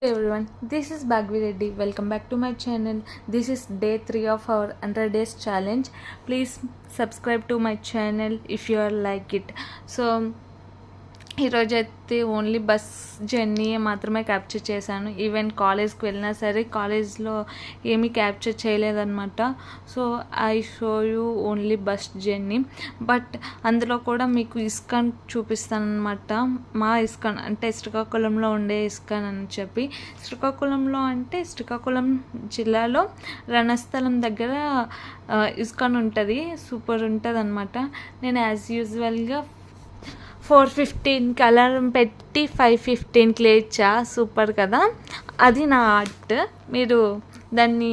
Hey everyone, this is Bhagvi Reddy. Welcome back to my channel. This is day 3 of our 100 days challenge. Please subscribe to my channel if you are like it. So ఈరోజు అయితే only bus journey మాత్రమే capture చేశాను. Even కాలేజ్కి వెళ్ళినా సరే కాలేజ్లో ఏమీ capture చేయలేదన్నమాట. So I show you only bus journey. But అందులో కూడా మీకు ఇస్కాన్ చూపిస్తాను అనమాట. మా ఇస్కాన్ అంటే శ్రీకాకుళంలో ఉండే ఇస్కాన్ అని చెప్పి. శ్రీకాకుళంలో అంటే శ్రీకాకుళం జిల్లాలో రణస్థలం దగ్గర ఇస్కాన్ ఉంటుంది. సూపర్ ఉంటుంది అనమాట. నేను యాజ్ యూజువల్గా 4:15కి అలారం పెట్టి 5:15కి లేచా. సూపర్ కదా, అది నా ఆర్ట్. మీరు దాన్ని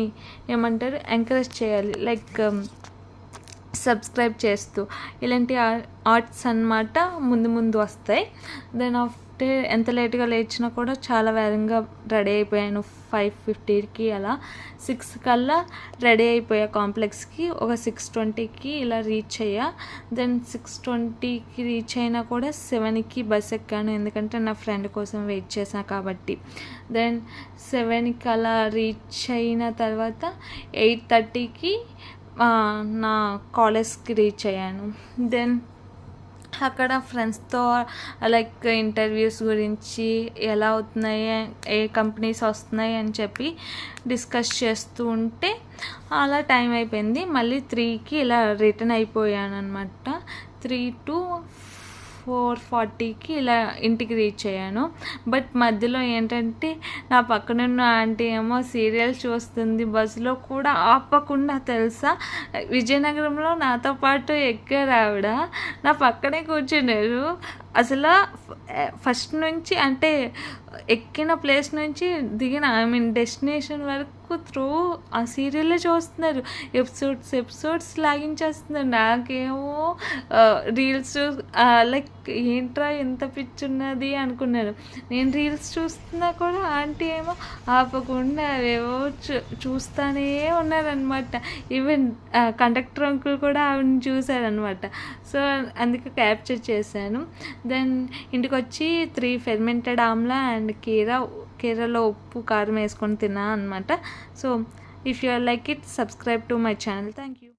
ఏమంటారు, ఎంకరేజ్ చేయాలి, లైక్ సబ్స్క్రైబ్ చేస్తూ. ఇలాంటి ఆర్ట్స్ అన్నమాట ముందు ముందు వస్తాయి. దెన్ ఆఫ్టర్ ఎంత లేట్గా లేచినా కూడా చాలా వేగంగా రెడీ అయిపోయాను. 5:50కి అలా 6 కల్లా రెడీ అయిపోయా కాంప్లెక్స్కి. ఒక 6:20కి ఇలా రీచ్ అయ్యా. దెన్ 6:20కి రీచ్ అయినా కూడా 7కి బస్ ఎక్కాను, ఎందుకంటే నా ఫ్రెండ్ కోసం వెయిట్ చేశాను కాబట్టి. దెన్ 7కి అలా రీచ్ అయిన తర్వాత 8:30కి నా కాలేజ్కి రీచ్ అయ్యాను. దెన్ అక్కడ ఫ్రెండ్స్తో లైక్ ఇంటర్వ్యూస్ గురించి ఎలా అవుతున్నాయి, ఏ కంపెనీస్ వస్తున్నాయి అని చెప్పి డిస్కస్ చేస్తూ ఉంటే అలా టైం అయిపోయింది. మళ్ళీ 3కి ఇలా రిటర్న్ అయిపోయాను అనమాట. 3 to 4:40కి ఇలా ఇంటికి రీచ్ అయ్యాను. బట్ మధ్యలో ఏంటంటే నా పక్కనున్న ఆంటీ ఏమో సీరియల్ చూస్తుంది, బస్సులో కూడా ఆపకుండా. తెలుసా, విజయనగరంలో నాతో పాటు ఎక్కారు ఆవిడ, నా పక్కనే కూర్చున్నారు. అసలు ఫస్ట్ నుంచి అంటే ఎక్కిన ప్లేస్ నుంచి దిగిన డెస్టినేషన్ వరకు త్రూ ఆ సీరియల్లే చూస్తున్నారు. ఎపిసోడ్స్ లాగించేస్తున్నారు. నాకేమో రీల్స్ లైక్ ఏంట్రా ఎంత పిచ్చున్నది అనుకున్నాను. నేను రీల్స్ చూస్తున్నా కూడా ఆంటీ ఏమో ఆపకుండా ఏవో చూస్తూనే ఉన్నారనమాట. ఈవెన్ కండక్టర్ అంకుల్ కూడా ఆవిడని చూశారనమాట. సో అందుకే క్యాప్చర్ చేశాను. దెన్ ఇంటికి వచ్చి 3 ఫెర్మెంటెడ్ ఆమ్లా అండ్ కీరలో ఉప్పు కారం వేసుకొని తిన్నా అనమాట. So if you like it, subscribe to my channel. Thank you.